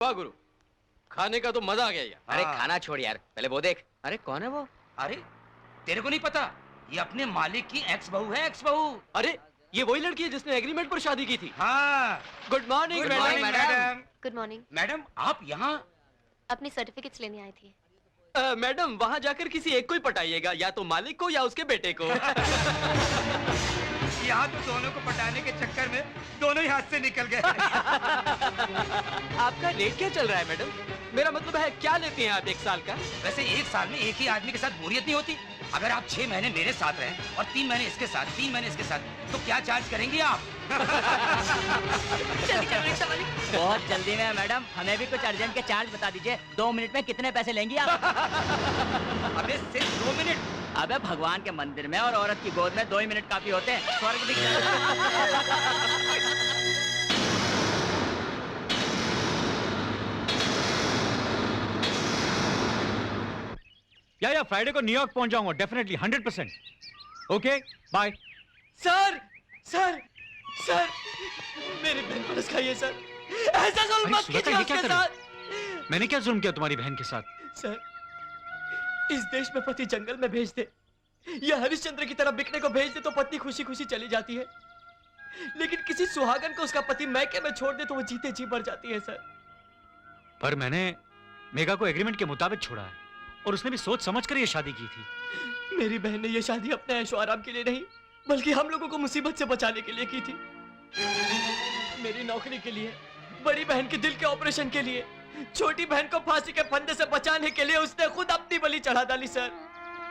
वाह गुरु, खाने का तो मजा आ गया यार। अरे खाना छोड़ यार, पहले वो देख। अरे कौन है वो? अरे तेरे को नहीं पता, ये अपने मालिक की एक्स बहू है, एक्स बहू। अरे ये वही लड़की है जिसने एग्रीमेंट पर शादी की थी। हाँ। Good morning madam. Good morning. Madam आप यहाँ? अपनी सर्टिफिकेट्स लेने आई थी। मैडम वहाँ जाकर किसी एक को ही पटाइएगा, या तो मालिक को या उसके बेटे को। यहाँ तो दोनों को पटाने के चक्कर में दोनों ही हाथ से निकल गए। आपका रेट क्या चल रहा है मैडम? मेरा मतलब है क्या लेते हैं आप एक साल का? वैसे एक साल में एक ही आदमी के साथ बोरियत नहीं होती। अगर आप 6 महीने मेरे साथ रहें और 3 महीने इसके साथ, 3 महीने इसके साथ, तो क्या चार्ज करेंगी आप? बहुत जल्दी में मैडम, हमें भी कुछ अर्जेंट के चार्ज बता दीजिए। 2 मिनट में कितने पैसे लेंगी आप? अबे सिर्फ 2 मिनट? अबे भगवान के मंदिर में और औरत की गोद में 2 ही मिनट काफी होते हैं। स्वर्ग दिख जाता है। या फ्राइडे को न्यूयॉर्क पहुंच जाऊंगा definitely 100%। Okay bye. Sir sir sir मेरी बहन को खाइए सर, ऐसा जुल्म मत कीजिए उसके साथ। मैंने क्या जुल्म किया तुम्हारी बहन के साथ? सर इस देश में पति जंगल में भेज दे या हरिश्चंद्र की तरह बिकने को भेज दे तो पत्नी खुशी खुशी चली जाती है, लेकिन किसी सुहागन को उसका पति मैके में छोड़ दे तो वो जीते जी मर जाती है सर। पर मैंने मेघा को एग्रीमेंट के मुताबिक छोड़ा है और उसने भी सोच समझ कर ये शादी की थी। मेरी बहन ने ये शादी अपने ऐशो आराम के लिए नहीं बल्कि हम लोगों को मुसीबत से बचाने के लिए की थी। मेरी नौकरी के लिए, बड़ी बहन के दिल के ऑपरेशन के लिए, छोटी बहन को फांसी के फंदे से बचाने के लिए उसने खुद अपनी बलि चढ़ा डाली सर।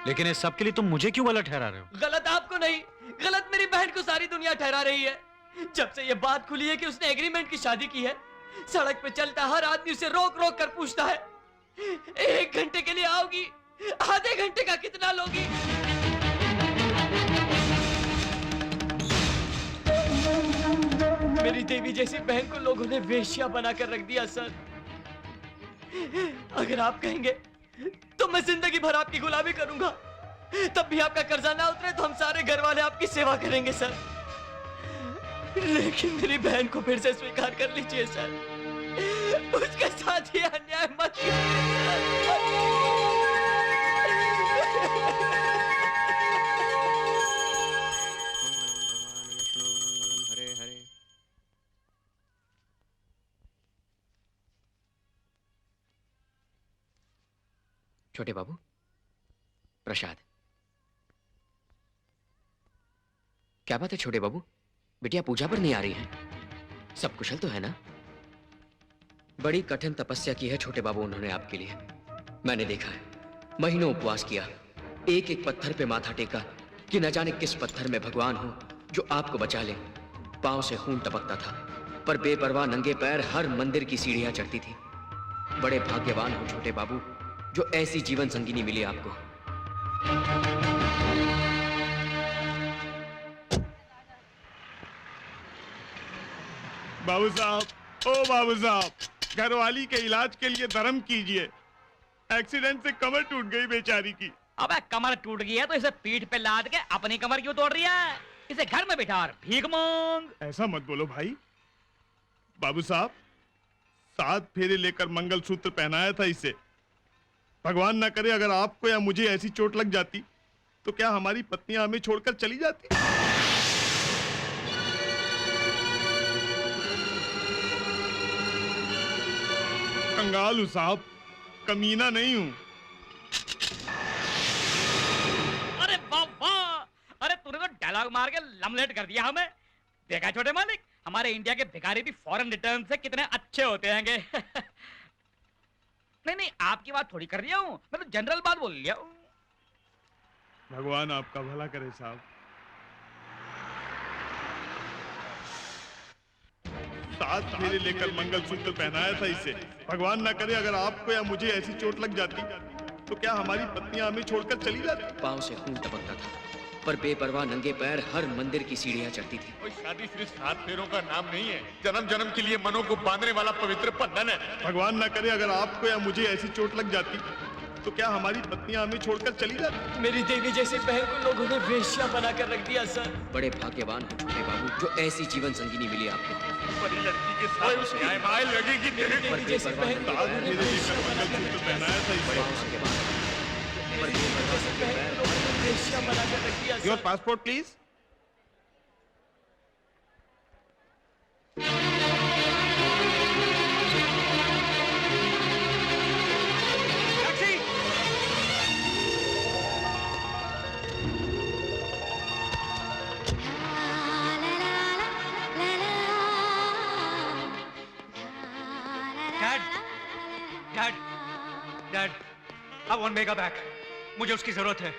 लेकिन इस सब के लिए तुम मुझे क्यों गलत ठहरा रहे हो? गलत आपको नहीं, गलत मेरी बहन को सारी दुनिया ठहरा रही है। जब से ये बात खुली है कि उसने एग्रीमेंट की शादी की है, सड़क पे चलता हर आदमी उसे रोक रोक कर पूछता है 1 घंटे के लिए आओगी, आधे घंटे का कितना लोगी? मेरी देवी जैसी बहन को लोगों ने वेश्या बनाकर रख दिया सर। अगर आप कहेंगे तो मैं जिंदगी भर आपकी गुलामी करूंगा, तब भी आपका कर्जा ना उतरे तो हम सारे घर वाले आपकी सेवा करेंगे सर। लेकिन मेरी बहन को फिर से स्वीकार कर लीजिए सर, उसके साथ ही अन्याय मत छोटे बाबू, प्रसाद। क्या बात है छोटे बाबू, बिटिया पूजा पर नहीं आ रही है? सब कुशल तो है ना? बड़ी कठिन तपस्या की है छोटे बाबू उन्होंने आपके लिए। मैंने देखा है, महीनों उपवास किया, एक एक पत्थर पे माथा टेका कि न जाने किस पत्थर में भगवान हो जो आपको बचा ले। पांव से खून टपकता था पर बेपरवाह नंगे पैर हर मंदिर की सीढ़ियां चढ़ती थी। बड़े भाग्यवान हो छोटे बाबू जो ऐसी जीवन संगिनी मिली आपको। बाबू साहब, ओ बाबू साहब, घरवाली के इलाज के लिए धर्म कीजिए। एक्सीडेंट से कमर टूट गई बेचारी की। अबे कमर टूट गई है तो इसे पीठ पे लाद के अपनी कमर क्यों तोड़ रही है? इसे घर में बिठा और भीख मांग। ऐसा मत बोलो भाई। बाबू साहब, 7 फेरे लेकर मंगलसूत्र पहनाया था इसे। भगवान ना करे अगर आपको या मुझे ऐसी चोट लग जाती तो क्या हमारी पत्नियां हमें छोड़कर चली जाती? कंगाल हूं साहब, कमीना नहीं हूं। अरे वाह वाह, अरे तूने तो डायलॉग मार के लमलेट कर दिया हमें। देखा छोटे मालिक, हमारे इंडिया के भिखारी भी फॉरेन रिटर्न से कितने अच्छे होते हैंगे। नहीं, आपकी बात थोड़ी कर रही हूँ, मैं तो जनरल बात बोल लिया हूँ। भगवान आपका भला करे साहब। 7 फेरे लेकर मंगलसूत्र पहनाया था इसे। भगवान ना करे अगर आपको या मुझे ऐसी चोट लग जाती तो क्या हमारी पत्नियां हमें छोड़कर चली जाती? पांव से खून टपकता था पर बेपरवाह नंगे पैर हर मंदिर की सीढ़ियां चढ़ती थी। कोई शादी सिर्फ 7 फेरों का नाम नहीं है, जन्म जन्म के लिए मनों को बांधने वाला पवित्र बंधन है। भगवान ना करे अगर आपको या मुझे ऐसी चोट लग जाती तो क्या हमारी पत्नियां हमें छोड़कर चली जाती? मेरी देवी जैसी बहन को लोगों ने वेश्या बनाकर रख दिया सर। बड़े भाग्यवान हो छोटे बाबू जो ऐसी जीवन संगिनी मिली आपको। बड़ी लड़की के साथ न्याय लगेगी तेरे को। मेरी जैसी बहन को साथ फेरे लेकर मंगलसूत्र पहनाया था इसे। मेरी जैसी बहन को लोगों ने वेश्या बनाकर रख दिया your sir. Passport please. Dad dad dad I want mega back. मुझे उसकी जरूरत है।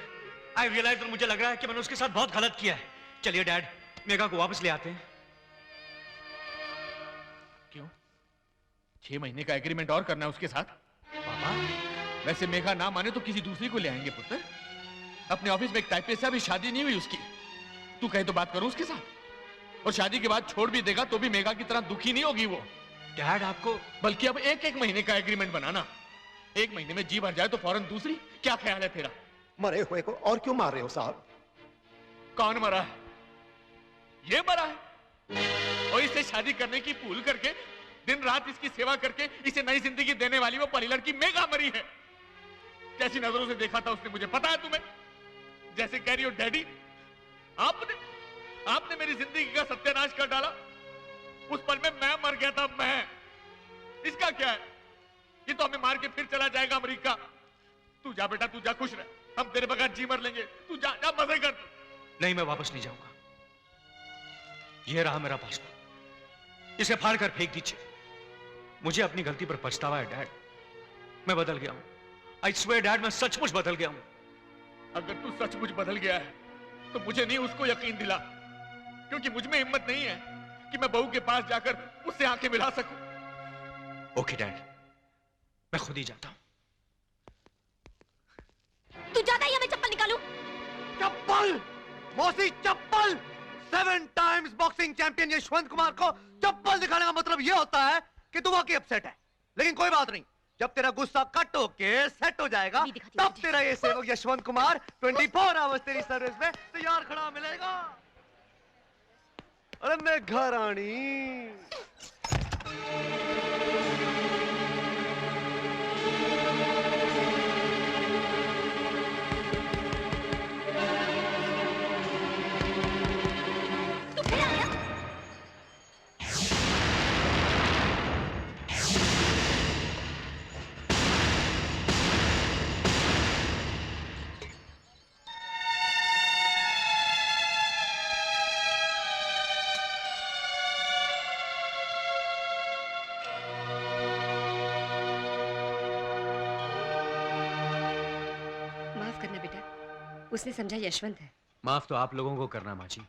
आई रियलाइज, और मुझे लग रहा है कि मैंने उसके साथ बहुत गलत किया है। चलिए डैड, मेगा को वापस ले आते हैं। क्यों? 6 महीने का एग्रीमेंट और करना है उसके साथ? पापा, वैसे मेघा ना माने तो किसी दूसरी को ले आएंगे पुत्र। अपने ऑफिस में एक टाइपिस्ट से अभी शादी नहीं हुई उसकी। तू कहे तो बात करूं उसके साथ। और शादी के बाद छोड़ भी देगा तो भी मेघा की तरह दुखी नहीं होगी वो। डैड आपको, बल्कि अब एक महीने का एग्रीमेंट बनाना। 1 महीने में जी भर जाए तो फौरन दूसरी। क्या ख्याल है तेरा? मरे हुए को और क्यों मार रहे हो साहब? कौन मरा है? ये मरा है। और इससे शादी करने की भूल करके दिन रात इसकी सेवा करके इसे नई जिंदगी देने वाली वो परी लड़की मेघा मरी है। कैसी नजरों से देखा था उसने मुझे, पता है तुम्हें? जैसे कह रही हो डैडी, आपने मेरी जिंदगी का सत्यानाश कर डाला। उस पल में मैं मर गया था। मैं, इसका क्या है? ये तो हमें मार के फिर चला जाएगा अमेरिका। तू जा बेटा, तू जा, खुश रह। हम तेरे बगैर जी मर लेंगे। तू जा जा, मजे कर। नहीं, मैं वापस नहीं जाऊंगा। ये रहा मेरा पासपोर्ट, इसे फाड़ कर फेंक दीजिए। मुझे अपनी गलती पर पछतावा है डैड। मैं बदल गया हूं। आई स्वेयर डैड, मैं सचमुच बदल गया हूं। अगर तू सचमुच बदल गया है तो मुझे नहीं उसको यकीन दिला, क्योंकि मुझ में हिम्मत नहीं है कि मैं बहू के पास जाकर उससे आंखें मिला सकूं। ओके डैड, मैं खुद ही जाता हूं। तू जाता ही, मैं चप्पल निकालूं? चप्पल! मौसी चप्पल! 7 times boxing champion Yashwant Kumar को चप्पल दिखाने का मतलब यह होता है कि तू वाकई अपसेट है। लेकिन कोई बात नहीं, जब तेरा गुस्सा कट होके सेट हो जाएगा अभी दिखाती तब हूँ तेरा ये सेवक यशवंत कुमार 24 आवर्स तेरी सर्विस में तैयार खड़ा मिलेगा। अरे मैं घर आनी। तू फिर आ गया? माफ करना बेटा, उसने समझा यशवंत है। माफ तो आप लोगों को करना माँ जी।